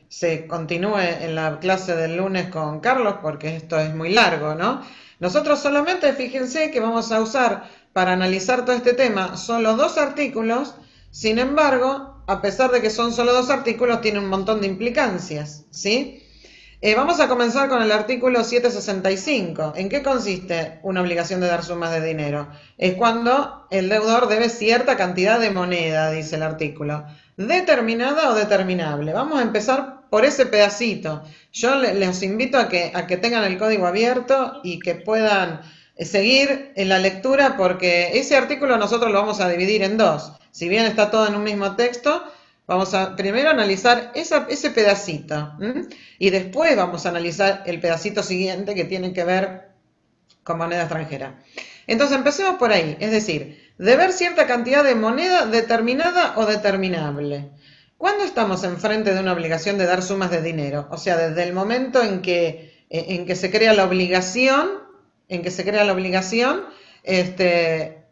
se continúe en la clase del lunes con Carlos, porque esto es muy largo, ¿no? Nosotros solamente, fíjense que vamos a usar para analizar todo este tema solo dos artículos, sin embargo, a pesar de que son solo dos artículos, tiene un montón de implicancias, ¿sí? Vamos a comenzar con el artículo 765. ¿En qué consiste una obligación de dar sumas de dinero? Es cuando el deudor debe cierta cantidad de moneda, dice el artículo. ¿Determinada o determinable? Vamos a empezar por ese pedacito. Yo les invito a que tengan el código abierto y que puedan seguir en la lectura, porque ese artículo nosotros lo vamos a dividir en dos. Si bien está todo en un mismo texto, vamos a primero analizar ese pedacito, ¿m? Y después vamos a analizar el pedacito siguiente que tiene que ver con moneda extranjera. Entonces empecemos por ahí, es decir, deber cierta cantidad de moneda determinada o determinable. ¿Cuándo estamos enfrente de una obligación de dar sumas de dinero? O sea, desde el momento en que se crea la obligación, este,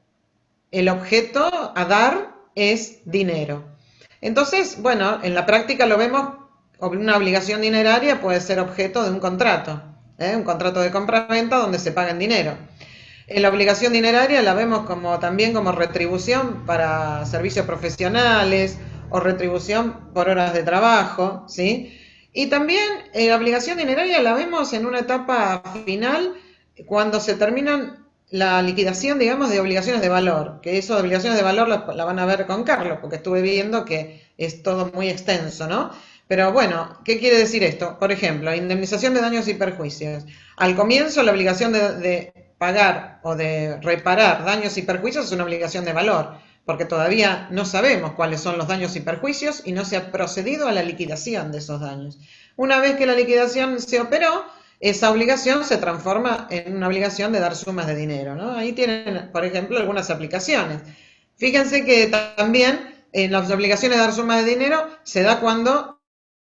el objeto a dar es dinero. Entonces, bueno, en la práctica lo vemos, una obligación dineraria puede ser objeto de un contrato, un contrato de compra-venta donde se paga en dinero. En la obligación dineraria la vemos como, también como retribución para servicios profesionales o retribución por horas de trabajo, ¿sí? Y también la obligación dineraria la vemos en una etapa final cuando se terminan la liquidación, digamos, de obligaciones de valor, que eso de obligaciones de valor la van a ver con Carlos, porque estuve viendo que es todo muy extenso, ¿no? Pero bueno, ¿qué quiere decir esto? Por ejemplo, indemnización de daños y perjuicios. Al comienzo, la obligación de pagar o de reparar daños y perjuicios es una obligación de valor, porque todavía no sabemos cuáles son los daños y perjuicios y no se ha procedido a la liquidación de esos daños. Una vez que la liquidación se operó, esa obligación se transforma en una obligación de dar sumas de dinero, ¿no? Ahí tienen, por ejemplo, algunas aplicaciones. Fíjense que también en las obligaciones de dar sumas de dinero se da cuando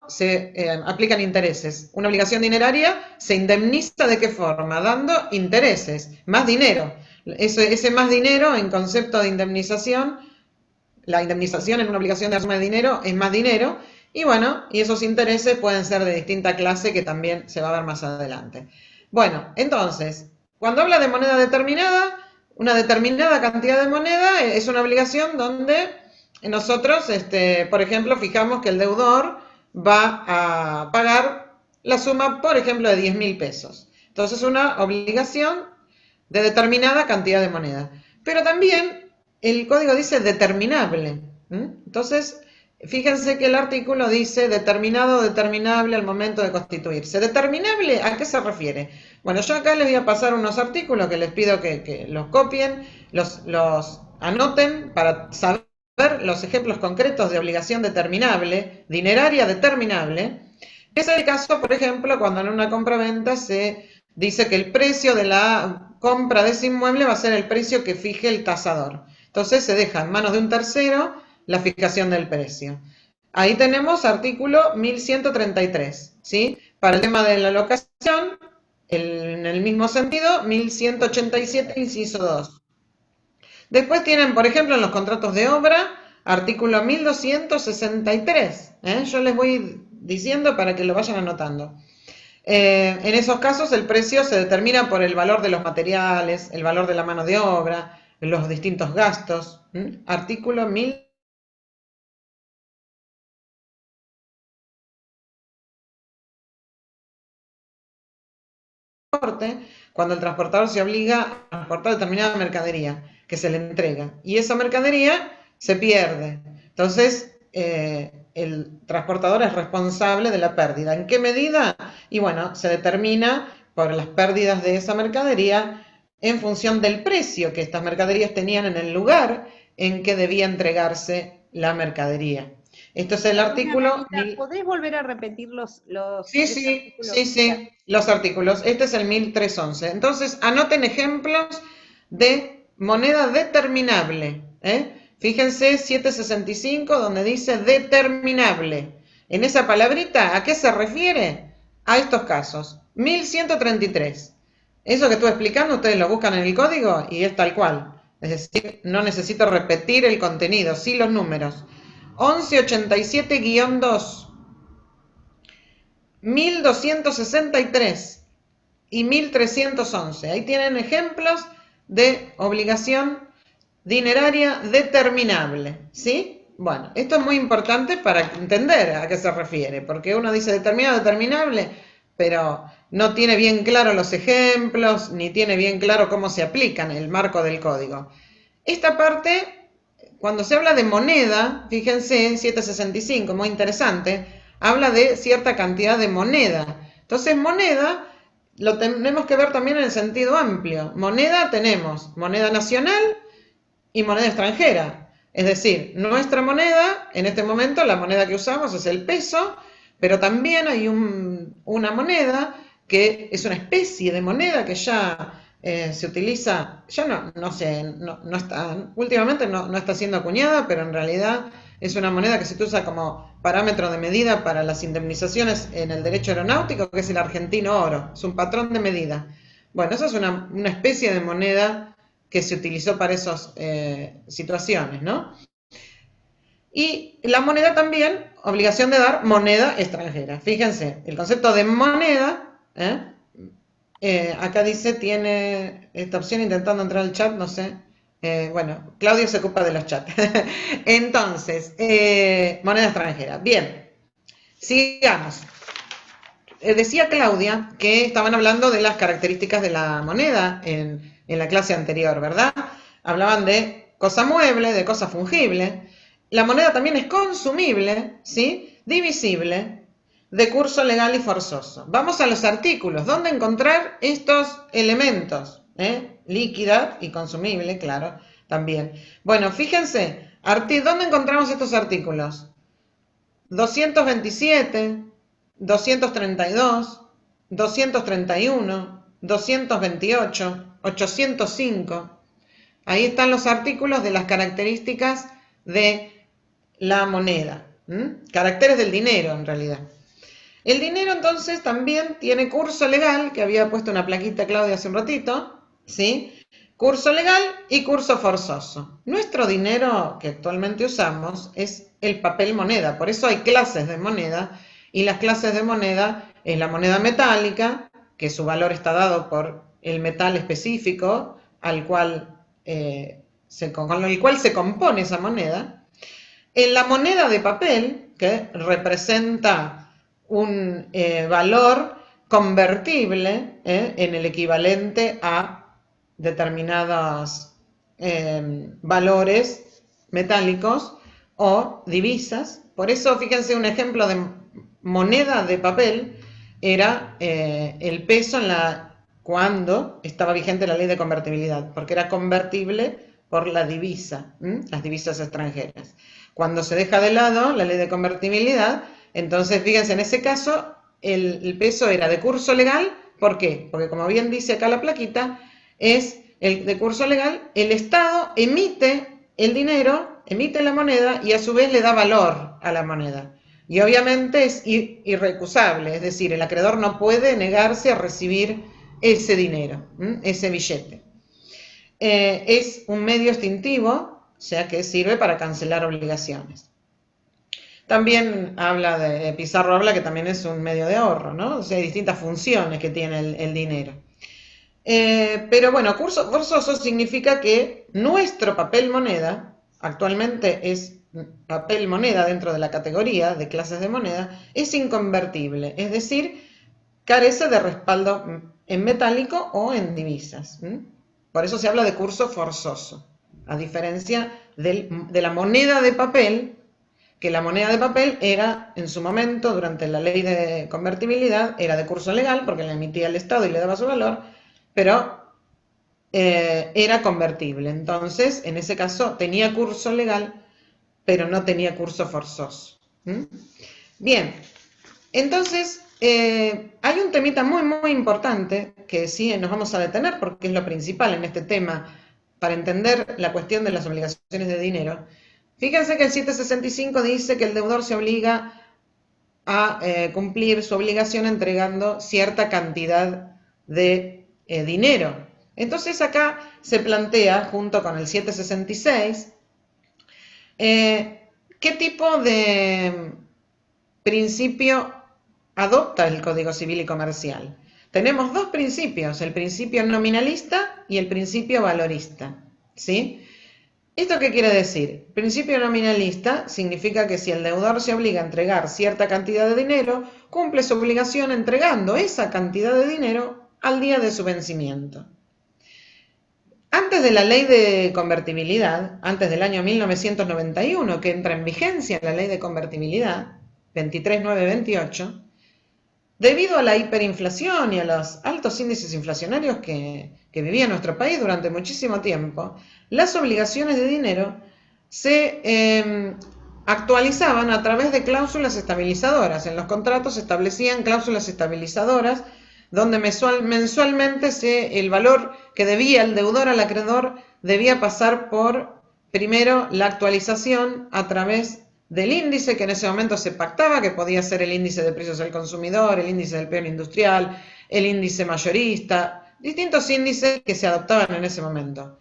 se aplican intereses. Una obligación dineraria se indemniza ¿de qué forma? Dando intereses, más dinero. Ese más dinero en concepto de indemnización, la indemnización en una obligación de dar suma de dinero es más dinero, y bueno, y esos intereses pueden ser de distinta clase que también se va a ver más adelante. Bueno, entonces, cuando habla de moneda determinada, una determinada cantidad de moneda es una obligación donde nosotros, por ejemplo, fijamos que el deudor va a pagar la suma, por ejemplo, de 10.000 pesos. Entonces, una obligación de determinada cantidad de moneda. Pero también el código dice determinable. Entonces, fíjense que el artículo dice determinado o determinable al momento de constituirse. ¿Determinable a qué se refiere? Bueno, yo acá les voy a pasar unos artículos que les pido que los copien, los anoten para saber los ejemplos concretos de obligación determinable, dineraria determinable. Es el caso, por ejemplo, cuando en una compraventa se dice que el precio de la compra de ese inmueble va a ser el precio que fije el tasador. Entonces se deja en manos de un tercero la fijación del precio. Ahí tenemos artículo 1133, ¿sí? Para el tema de la locación, en el mismo sentido, 1187, inciso 2. Después tienen, por ejemplo, en los contratos de obra, artículo 1263. Yo les voy diciendo para que lo vayan anotando. En esos casos el precio se determina por el valor de los materiales, el valor de la mano de obra, los distintos gastos. Artículo 1000. Cuando el transportador se obliga a transportar determinada mercadería que se le entrega y esa mercadería se pierde. Entonces, el transportador es responsable de la pérdida. ¿En qué medida? Y bueno, se determina por las pérdidas de esa mercadería en función del precio que estas mercaderías tenían en el lugar en que debía entregarse la mercadería. Esto es el Perdona, artículo Anita, 1000. ¿podés volver a repetir Sí, los sí, sí, artículos? sí, los artículos. Este es el 1311. Entonces, anoten ejemplos de moneda determinable. Fíjense 765 donde dice determinable. En esa palabrita, ¿a qué se refiere? A estos casos. 1133. Eso que estuve explicando, ustedes lo buscan en el código y es tal cual. Es decir, no necesito repetir el contenido, sí los números. 1187-2. 1263 y 1311. Ahí tienen ejemplos de obligación dineraria determinable, ¿sí? Bueno, esto es muy importante para entender a qué se refiere, porque uno dice determinado, determinable, pero no tiene bien claro los ejemplos, ni tiene bien claro cómo se aplican el marco del código. Esta parte, cuando se habla de moneda, fíjense, 765, muy interesante, habla de cierta cantidad de moneda. Entonces, moneda lo tenemos que ver también en el sentido amplio. Moneda tenemos moneda nacional y moneda extranjera. Es decir, nuestra moneda, en este momento la moneda que usamos es el peso, pero también hay una moneda que es una especie de moneda que ya se utiliza, ya no sé, no está, últimamente no está siendo acuñada, pero en realidad es una moneda que se usa como parámetro de medida para las indemnizaciones en el derecho aeronáutico, que es el argentino oro, es un patrón de medida. Bueno, esa es una especie de moneda que se utilizó para esas situaciones, ¿no? Y la moneda también, obligación de dar moneda extranjera. Fíjense, el concepto de moneda, acá dice, tiene esta opción intentando entrar al chat, no sé. Bueno, Claudio se ocupa de los chats. Entonces, moneda extranjera. Bien, sigamos. Decía Claudia que estaban hablando de las características de la moneda en la clase anterior, ¿verdad? Hablaban de cosa mueble, de cosa fungible. La moneda también es consumible, ¿sí? Divisible, de curso legal y forzoso. Vamos a los artículos. ¿Dónde encontrar estos elementos? Líquida y consumible, claro, también. Bueno, fíjense, ¿dónde encontramos estos artículos? 227, 232, 231, 228, 805. Ahí están los artículos de las características de la moneda. Caracteres del dinero, en realidad. El dinero, entonces, también tiene curso legal, que había puesto una plaquita Claudia hace un ratito, ¿sí? Curso legal y curso forzoso. Nuestro dinero que actualmente usamos es el papel moneda, por eso hay clases de moneda, y las clases de moneda es la moneda metálica, que su valor está dado por el metal específico con el cual se compone esa moneda. En la moneda de papel, que representa un valor convertible en el equivalente a determinados valores metálicos o divisas. Por eso, fíjense, un ejemplo de moneda de papel era el peso cuando estaba vigente la ley de convertibilidad, porque era convertible por la divisa, las divisas extranjeras. Cuando se deja de lado la ley de convertibilidad, entonces fíjense, en ese caso el peso era de curso legal. ¿Por qué? Porque como bien dice acá la plaquita, es el de curso legal, el Estado emite el dinero, emite la moneda y a su vez le da valor a la moneda. Y obviamente es irrecusable, es decir, el acreedor no puede negarse a recibir ese dinero, ese billete. Es un medio extintivo, o sea que sirve para cancelar obligaciones. También Pizarro habla que también es un medio de ahorro, ¿no? O sea, hay distintas funciones que tiene el dinero. Pero bueno, curso forzoso significa que nuestro papel moneda, actualmente es papel moneda dentro de la categoría de clases de moneda, es inconvertible, es decir, carece de respaldo en metálico o en divisas. Por eso se habla de curso forzoso, a diferencia de la moneda de papel, que la moneda de papel era, en su momento, durante la ley de convertibilidad, era de curso legal, porque la emitía el Estado y le daba su valor, pero era convertible. Entonces, en ese caso, tenía curso legal, pero no tenía curso forzoso. Bien, entonces, hay un temita muy, muy importante que sí nos vamos a detener porque es lo principal en este tema para entender la cuestión de las obligaciones de dinero. Fíjense que el 765 dice que el deudor se obliga a cumplir su obligación entregando cierta cantidad de dinero. Entonces acá se plantea, junto con el 766, qué tipo de principio adopta el Código Civil y Comercial. Tenemos dos principios, el principio nominalista y el principio valorista, ¿sí? ¿Esto qué quiere decir? Principio nominalista significa que si el deudor se obliga a entregar cierta cantidad de dinero, cumple su obligación entregando esa cantidad de dinero al día de su vencimiento. Antes de la ley de convertibilidad, antes del año 1991, que entra en vigencia la ley de convertibilidad, 23928, debido a la hiperinflación y a los altos índices inflacionarios que vivía nuestro país durante muchísimo tiempo, las obligaciones de dinero se actualizaban a través de cláusulas estabilizadoras. En los contratos se establecían cláusulas estabilizadoras donde mensualmente el valor que debía el deudor al acreedor debía pasar por, primero, la actualización a través del índice que en ese momento se pactaba, que podía ser el índice de precios del consumidor, el índice del peón industrial, el índice mayorista, distintos índices que se adoptaban en ese momento.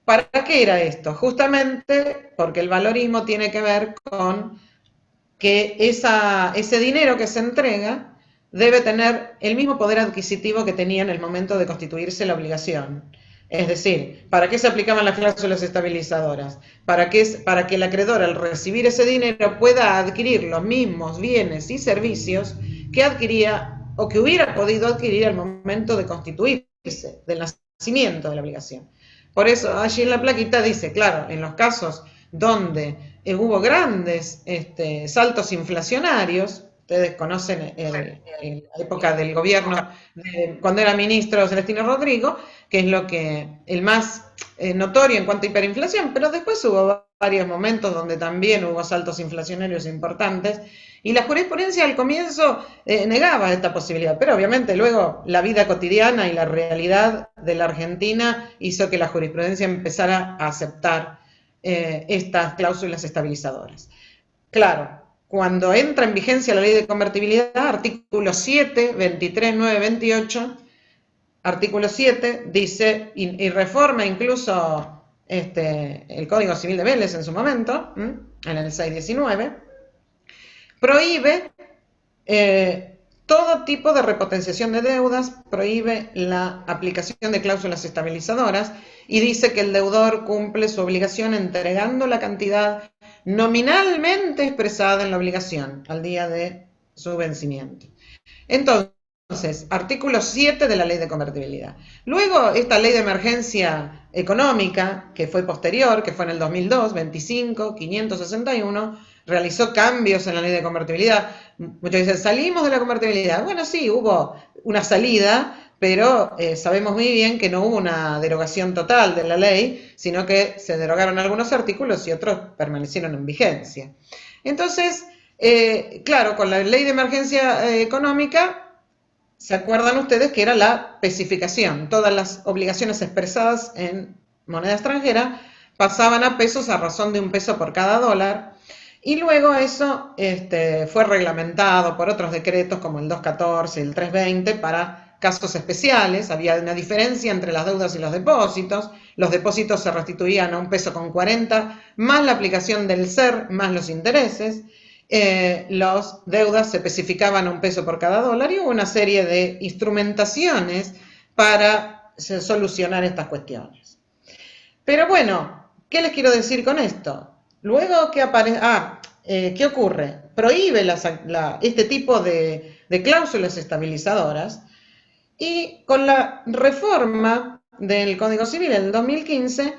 ¿Para qué era esto? Justamente porque el valorismo tiene que ver con que ese dinero que se entrega debe tener el mismo poder adquisitivo que tenía en el momento de constituirse la obligación. Es decir, ¿para qué se aplicaban las cláusulas estabilizadoras? Para que el acreedor al recibir ese dinero pueda adquirir los mismos bienes y servicios que adquiría o que hubiera podido adquirir al momento de constituirse, del nacimiento de la obligación. Por eso allí en la plaquita dice, claro, en los casos donde hubo grandes saltos inflacionarios, ustedes conocen la época del gobierno, cuando era ministro Celestino Rodrigo, que es el más notorio en cuanto a hiperinflación, pero después hubo varios momentos donde también hubo saltos inflacionarios importantes, y la jurisprudencia al comienzo negaba esta posibilidad, pero obviamente luego la vida cotidiana y la realidad de la Argentina hizo que la jurisprudencia empezara a aceptar estas cláusulas estabilizadoras. Claro, cuando entra en vigencia la ley de convertibilidad, artículo 7, 23, 9, 28, artículo 7 dice, y reforma incluso el Código Civil de Vélez en su momento, en el 619, prohíbe todo tipo de repotenciación de deudas, prohíbe la aplicación de cláusulas estabilizadoras y dice que el deudor cumple su obligación entregando la cantidad nominalmente expresada en la obligación al día de su vencimiento. Entonces, artículo 7 de la ley de convertibilidad. Luego, esta ley de emergencia económica, que fue posterior, que fue en el 2002, 25, 561, realizó cambios en la ley de convertibilidad. Muchos dicen, salimos de la convertibilidad. Bueno, sí, hubo una salida, pero sabemos muy bien que no hubo una derogación total de la ley, sino que se derogaron algunos artículos y otros permanecieron en vigencia. Entonces, claro, con la ley de emergencia económica, ¿se acuerdan ustedes que era la especificación? Todas las obligaciones expresadas en moneda extranjera pasaban a pesos a razón de $1 por cada dólar. Y luego eso fue reglamentado por otros decretos como el 214 y el 320 para casos especiales. Había una diferencia entre las deudas y los depósitos. Los depósitos se restituían a $1.40 más la aplicación del SER más los intereses. Las deudas se especificaban a $1 por cada dólar y hubo una serie de instrumentaciones para solucionar estas cuestiones. Pero bueno, ¿qué les quiero decir con esto? Luego que aparece, ¿qué ocurre? Prohíbe este tipo de cláusulas estabilizadoras y con la reforma del Código Civil en el 2015,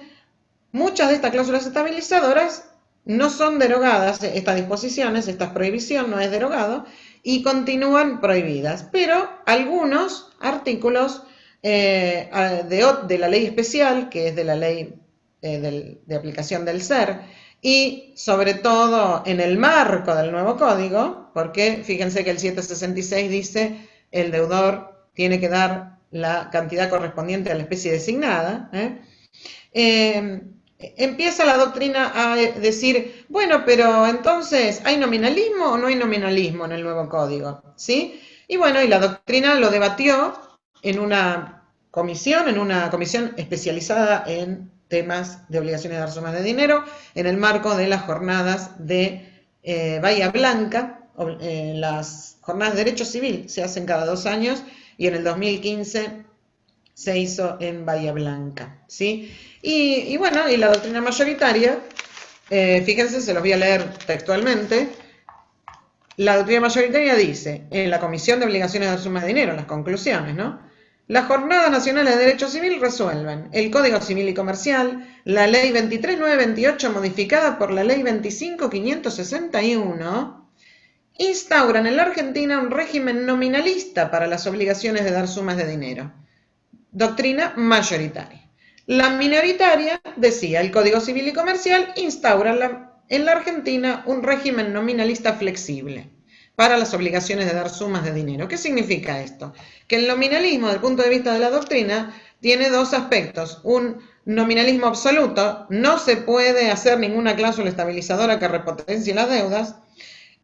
muchas de estas cláusulas estabilizadoras no son derogadas, estas disposiciones, esta prohibición no es derogado y continúan prohibidas, pero algunos artículos de la ley especial, que es de la ley de aplicación del SER, y sobre todo en el marco del nuevo código, porque fíjense que el 766 dice el deudor tiene que dar la cantidad correspondiente a la especie designada, empieza la doctrina a decir, bueno, pero entonces, ¿hay nominalismo o no hay nominalismo en el nuevo código? ¿Sí? Y bueno, y la doctrina lo debatió en una comisión especializada en temas de obligaciones de dar sumas de dinero, en el marco de las jornadas de Bahía Blanca, las jornadas de derecho civil se hacen cada 2 años y en el 2015 se hizo en Bahía Blanca, ¿sí? Y bueno, y la doctrina mayoritaria, fíjense, se los voy a leer textualmente. La doctrina mayoritaria dice, en la Comisión de Obligaciones de Suma de Dinero, en las conclusiones, ¿no? Las jornadas nacionales de derecho civil resuelven el Código Civil y Comercial, la Ley 23.928 modificada por la Ley 25.561, instauran en la Argentina un régimen nominalista para las obligaciones de dar sumas de dinero. Doctrina mayoritaria. La minoritaria decía, el Código Civil y Comercial instaura en la Argentina un régimen nominalista flexible para las obligaciones de dar sumas de dinero. ¿Qué significa esto? Que el nominalismo, desde el punto de vista de la doctrina, tiene dos aspectos. Un nominalismo absoluto, no se puede hacer ninguna cláusula estabilizadora que repotencie las deudas,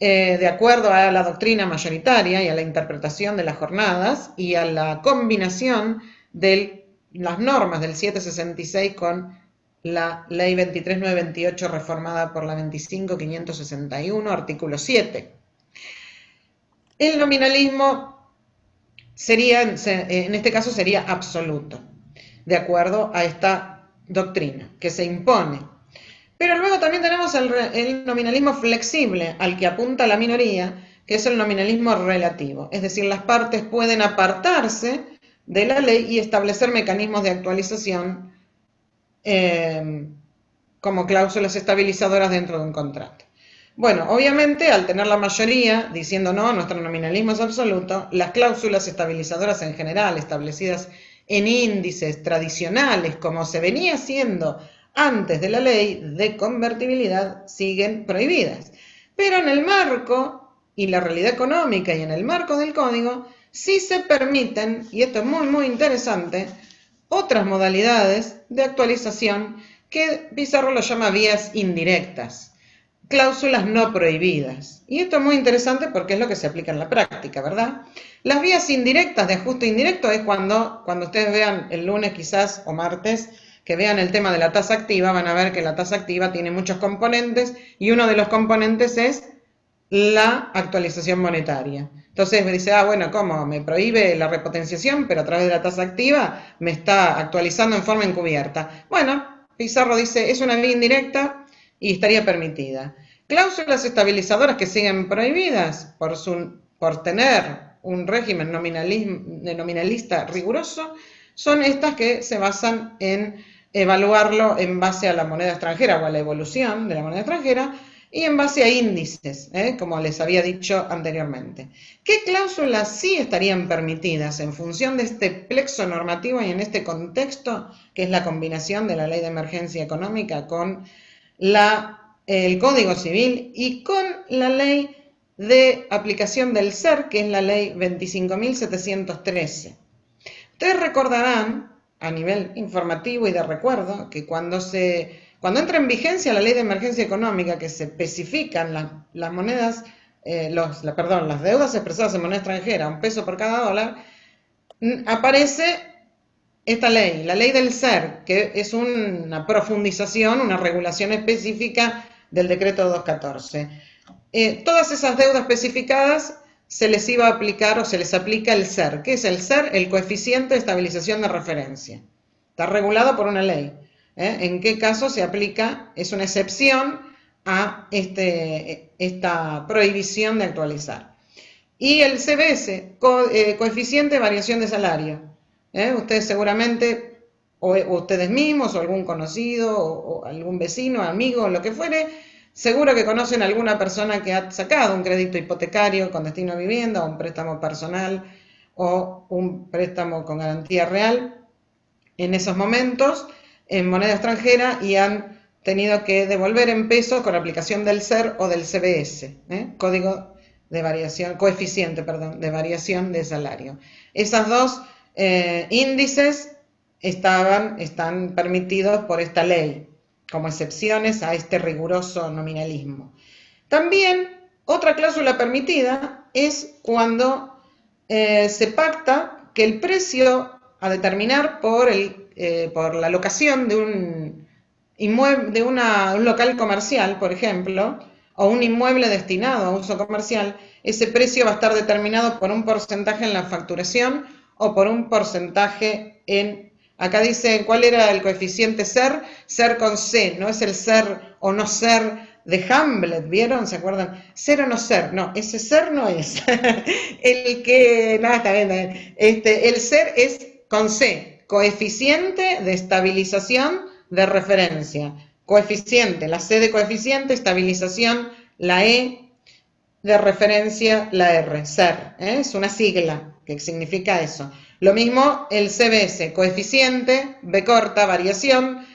de acuerdo a la doctrina mayoritaria y a la interpretación de las jornadas y a la combinación de las normas del 766 con la ley 23.928 reformada por la 25.561, artículo 7. El nominalismo sería, en este caso sería absoluto, de acuerdo a esta doctrina que se impone. Pero luego también tenemos el nominalismo flexible al que apunta la minoría, que es el nominalismo relativo. Es decir, las partes pueden apartarse de la ley y establecer mecanismos de actualización como cláusulas estabilizadoras dentro de un contrato. Bueno, obviamente al tener la mayoría diciendo no, nuestro nominalismo es absoluto, las cláusulas estabilizadoras en general establecidas en índices tradicionales como se venía haciendo antes de la ley de convertibilidad siguen prohibidas. Pero en el marco y la realidad económica y en el marco del código sí se permiten, y esto es muy muy interesante, otras modalidades de actualización que Pizarro lo llama vías indirectas, cláusulas no prohibidas. Y esto es muy interesante porque es lo que se aplica en la práctica, ¿verdad? Las vías indirectas de ajuste indirecto es cuando ustedes vean el lunes quizás o martes, que vean el tema de la tasa activa, van a ver que la tasa activa tiene muchos componentes y uno de los componentes es la actualización monetaria. Entonces me dice, bueno, ¿cómo? Me prohíbe la repotenciación, pero a través de la tasa activa me está actualizando en forma encubierta. Bueno, Pizarro dice, es una vía indirecta y estaría permitida. Cláusulas estabilizadoras que siguen prohibidas por tener un régimen nominalista riguroso son estas que se basan en evaluarlo en base a la moneda extranjera o a la evolución de la moneda extranjera y en base a índices, como les había dicho anteriormente. ¿Qué cláusulas sí estarían permitidas en función de este plexo normativo y en este contexto, que es la combinación de la ley de emergencia económica con el Código Civil y con la ley de aplicación del SER, que es la ley 25.713? Ustedes recordarán, a nivel informativo y de recuerdo, que cuando entra en vigencia la ley de emergencia económica, que se especifican las monedas, las deudas expresadas en moneda extranjera, $1 por cada dólar, aparece esta ley, la ley del SER, que es una profundización, una regulación específica del decreto 214. Todas esas deudas especificadas se les iba a aplicar o se les aplica el SER. ¿Qué es el SER? El coeficiente de estabilización de referencia. Está regulado por una ley. ¿En qué caso se aplica? Es una excepción a esta prohibición de actualizar. Y el CBS, coeficiente de variación de salario. Ustedes seguramente, o ustedes mismos, o algún conocido, o algún vecino, amigo, o lo que fuere, seguro que conocen a alguna persona que ha sacado un crédito hipotecario con destino a vivienda, o un préstamo personal, o un préstamo con garantía real, en esos momentos, en moneda extranjera, y han tenido que devolver en pesos con aplicación del SER o del CBS, código de variación, coeficiente, perdón, de variación de salario. Esas dos índices están permitidos por esta ley como excepciones a este riguroso nominalismo. También otra cláusula permitida es cuando se pacta que el precio a determinar por la locación de un inmueble, de un local comercial, por ejemplo, o un inmueble destinado a uso comercial, ese precio va a estar determinado por un porcentaje en la facturación o por un porcentaje en... Acá dice, ¿cuál era el coeficiente ser? Ser con C, no es el ser o no ser de Hamlet, ¿vieron? ¿Se acuerdan? Ser o no ser, no, ese ser no es. El que, no, está bien, está bien. El ser es con C, coeficiente de estabilización de referencia. Coeficiente, la C de coeficiente, estabilización, la E de referencia, la R, ser, ¿eh? Es una sigla que significa eso. Lo mismo el CBS, coeficiente, B corta, variación,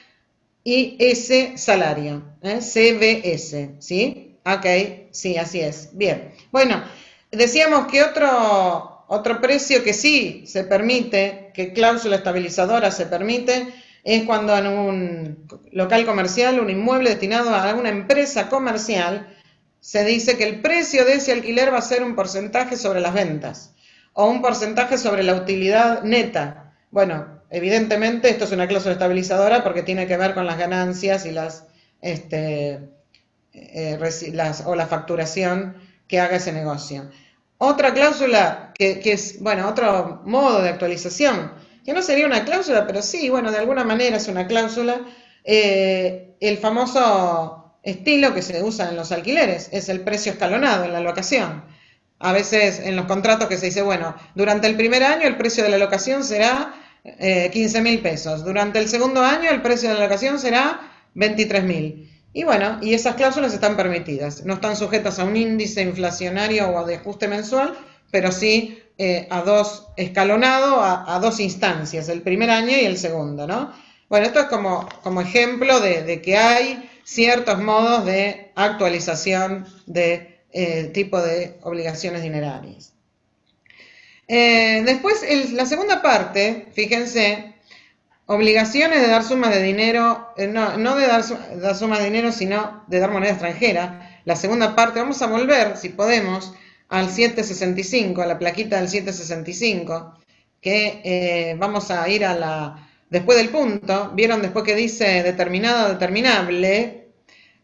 y S, salario, ¿eh? CBS, ¿sí? Ok, sí, así es. Bien. Bueno, decíamos que otro precio que sí se permite, que cláusula estabilizadora se permite, es cuando en un local comercial, un inmueble destinado a una empresa comercial, se dice que el precio de ese alquiler va a ser un porcentaje sobre las ventas o un porcentaje sobre la utilidad neta. Bueno, evidentemente esto es una cláusula estabilizadora porque tiene que ver con las ganancias y o la facturación que haga ese negocio. Otra cláusula que es, bueno, otro modo de actualización, que no sería una cláusula, pero sí, bueno, de alguna manera es una cláusula, el famoso estilo que se usa en los alquileres, es el precio escalonado en la locación. A veces en los contratos que se dice, bueno, durante el primer año el precio de la locación será 15.000 pesos, durante el segundo año el precio de la locación será 23.000. Y bueno, y esas cláusulas están permitidas, no están sujetas a un índice inflacionario o de ajuste mensual, pero sí escalonado a dos instancias, el primer año y el segundo, ¿no? Bueno, esto es como ejemplo de que hay ciertos modos de actualización de tipo de obligaciones dinerarias. Después, la segunda parte, fíjense, obligaciones de dar sumas de dinero, no de dar sumas de dinero, sino de dar moneda extranjera. La segunda parte, vamos a volver, si podemos, al 765, a la plaquita del 765, que vamos a ir después del punto, ¿vieron después que dice determinado, determinable?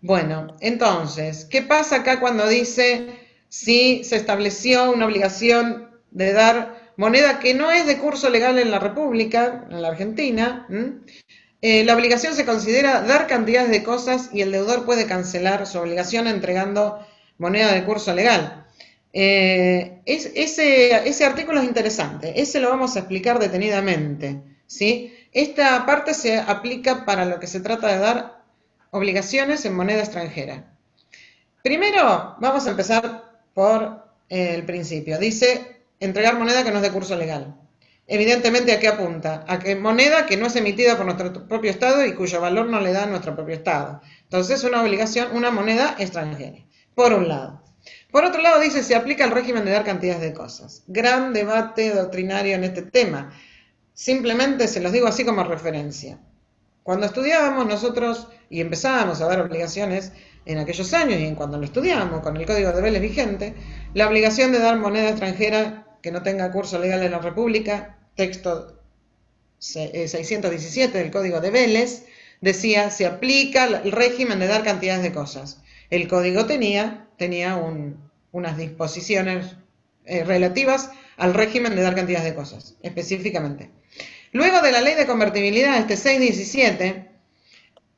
Bueno, entonces, ¿qué pasa acá cuando dice si se estableció una obligación de dar moneda que no es de curso legal en la República, en la Argentina? La obligación se considera dar cantidades de cosas y el deudor puede cancelar su obligación entregando moneda de curso legal. Ese artículo es interesante, ese lo vamos a explicar detenidamente, ¿sí? Esta parte se aplica para lo que se trata de dar obligaciones en moneda extranjera. Primero, vamos a empezar por el principio. Dice, entregar moneda que no es de curso legal. Evidentemente, ¿a qué apunta? A que moneda que no es emitida por nuestro propio Estado y cuyo valor no le da nuestro propio Estado. Entonces, una obligación, una moneda extranjera, por un lado. Por otro lado, dice, se aplica el régimen de dar cantidades de cosas. Gran debate doctrinario en este tema. Simplemente se los digo así como referencia. Cuando estudiábamos nosotros y empezábamos a dar obligaciones en aquellos años y en cuando lo estudiábamos con el Código de Vélez vigente, la obligación de dar moneda extranjera que no tenga curso legal en la República, texto 617 del Código de Vélez, decía, se aplica el régimen de dar cantidades de cosas. El código tenía unas disposiciones relativas al régimen de dar cantidades de cosas, específicamente. Luego de la ley de convertibilidad, este 617,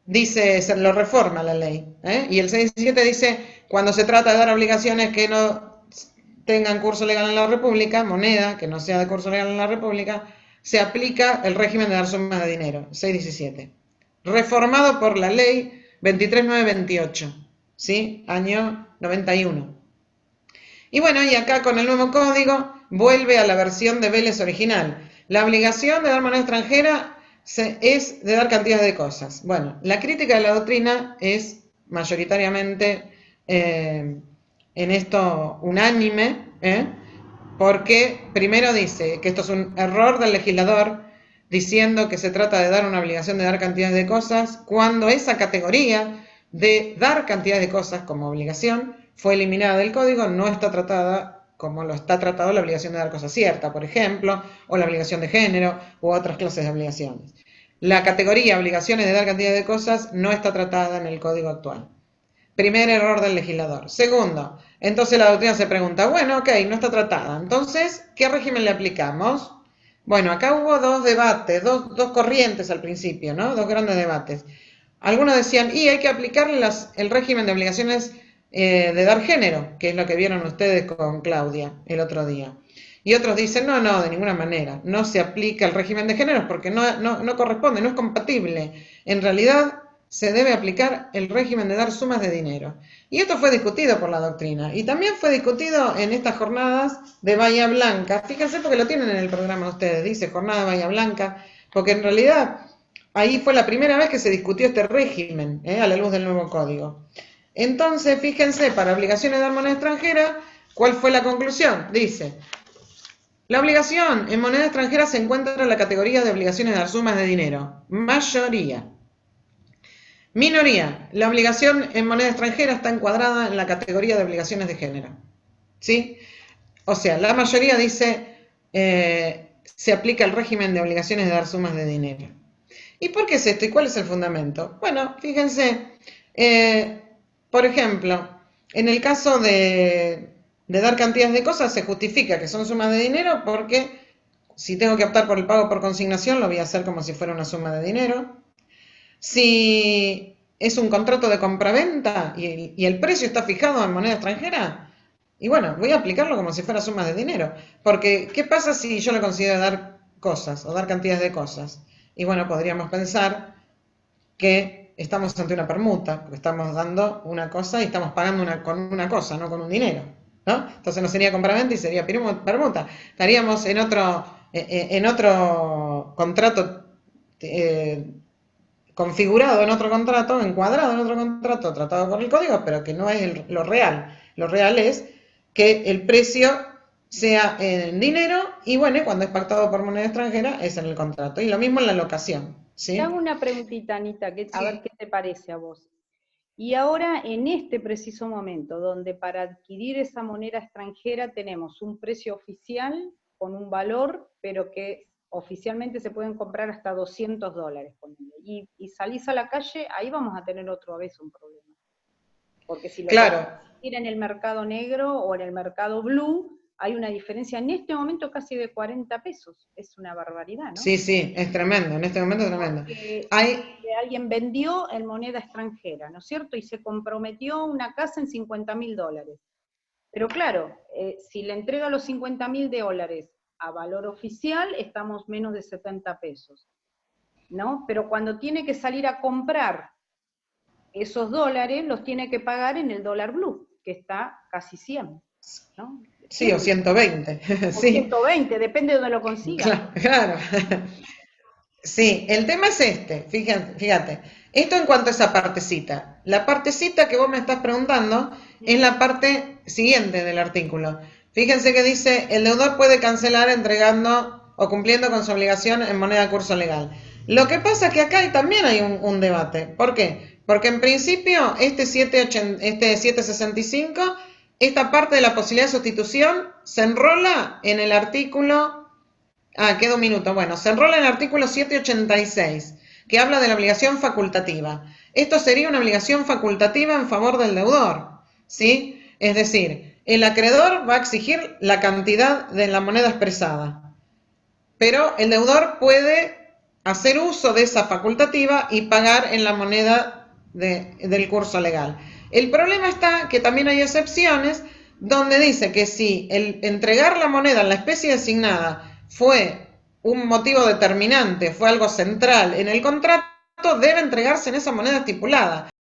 dice, se lo reforma la ley, y el 617 dice, cuando se trata de dar obligaciones que no tengan curso legal en la República, moneda que no sea de curso legal en la República, se aplica el régimen de dar sumas de dinero, 617. Reformado por la ley 23928, ¿sí? Año 91. Y bueno, y acá con el nuevo código vuelve a la versión de Vélez original. La obligación de dar moneda extranjera es de dar cantidades de cosas. Bueno, la crítica de la doctrina es mayoritariamente en esto unánime, porque primero dice que esto es un error del legislador diciendo que se trata de dar una obligación de dar cantidades de cosas cuando esa categoría de dar cantidades de cosas como obligación fue eliminada del código, no está tratada como lo está tratado la obligación de dar cosas ciertas, por ejemplo, o la obligación de género, u otras clases de obligaciones. La categoría obligaciones de dar cantidad de cosas no está tratada en el código actual. Primer error del legislador. Segundo, entonces la doctrina se pregunta, bueno, ok, no está tratada. Entonces, ¿qué régimen le aplicamos? Bueno, acá hubo dos debates, dos corrientes al principio, ¿no? Dos grandes debates. Algunos decían, y hay que aplicarle el régimen de obligaciones de dar género, que es lo que vieron ustedes con Claudia el otro día. Y otros dicen, no, no, de ninguna manera, no se aplica el régimen de género porque no corresponde, no es compatible. En realidad se debe aplicar el régimen de dar sumas de dinero. Y esto fue discutido por la doctrina. Y también fue discutido en estas jornadas de Bahía Blanca. Fíjense porque lo tienen en el programa de ustedes, dice Jornada de Bahía Blanca, porque en realidad ahí fue la primera vez que se discutió este régimen, a la luz del nuevo código. Entonces, fíjense, para obligaciones de dar moneda extranjera, ¿cuál fue la conclusión? Dice, la obligación en moneda extranjera se encuentra en la categoría de obligaciones de dar sumas de dinero. Mayoría. Minoría. La obligación en moneda extranjera está encuadrada en la categoría de obligaciones de género. ¿Sí? O sea, la mayoría dice se aplica el régimen de obligaciones de dar sumas de dinero. ¿Y por qué es esto? ¿Y cuál es el fundamento? Bueno, fíjense, por ejemplo, en el caso de dar cantidades de cosas, se justifica que son sumas de dinero porque si tengo que optar por el pago por consignación, lo voy a hacer como si fuera una suma de dinero. Si es un contrato de compraventa y el precio está fijado en moneda extranjera, y bueno, voy a aplicarlo como si fuera sumas de dinero. Porque, ¿qué pasa si yo le considero dar cosas o dar cantidades de cosas? Y bueno, podríamos pensar que estamos ante una permuta, porque estamos dando una cosa y estamos pagando con una cosa, no con un dinero, ¿no? Entonces no sería compraventa y sería permuta. Estaríamos en otro contrato configurado en otro contrato, encuadrado en otro contrato, tratado por el código, pero que no es lo real. Lo real es que el precio sea en dinero y bueno, cuando es pactado por moneda extranjera es en el contrato. Y lo mismo en la locación, Te hago ¿sí? una preguntita, Anita, a ver Sí. qué te parece a vos. Y ahora, en este preciso momento, donde para adquirir esa moneda extranjera tenemos un precio oficial con un valor, pero que oficialmente se pueden comprar hasta $200, ponele, y salís a la calle, ahí vamos a tener otra vez un problema. Porque si lo querés Claro, ir en el mercado negro o en el mercado blue, hay una diferencia en este momento casi de 40 pesos. Es una barbaridad, ¿no? sí, sí, es tremendo, en este momento es tremendo. Porque Hay, alguien vendió en moneda extranjera, ¿no es cierto? Y se comprometió una casa en $50.000. Pero claro, si le entrega los $50.000 a valor oficial, estamos menos de 70 pesos, ¿no? Pero cuando tiene que salir a comprar esos dólares, los tiene que pagar en el dólar blue, que está casi 100, ¿no? sí, o 100 120, o sí, 120, depende de donde lo consiga. claro, claro. Sí, el tema es este, fíjate, esto en cuanto a esa partecita. La partecita que vos me estás preguntando es la parte siguiente del artículo. Fíjense que dice, el deudor puede cancelar entregando o cumpliendo con su obligación en moneda de curso legal. Lo que pasa es que acá también hay un debate. ¿Por qué? Porque en principio este 765, esta parte de la posibilidad de sustitución se enrola en el artículo. Queda un minuto. Bueno, se enrola en el artículo 786, que habla de la obligación facultativa. Esto sería una obligación facultativa en favor del deudor, ¿sí? Es decir, el acreedor va a exigir la cantidad de la moneda expresada, pero el deudor puede hacer uso de esa facultativa y pagar en la moneda del curso legal. El problema está que también hay excepciones donde dice que si el entregar la moneda en la especie designada fue un motivo determinante, fue algo central en el contrato, debe entregarse en esa moneda estipulada.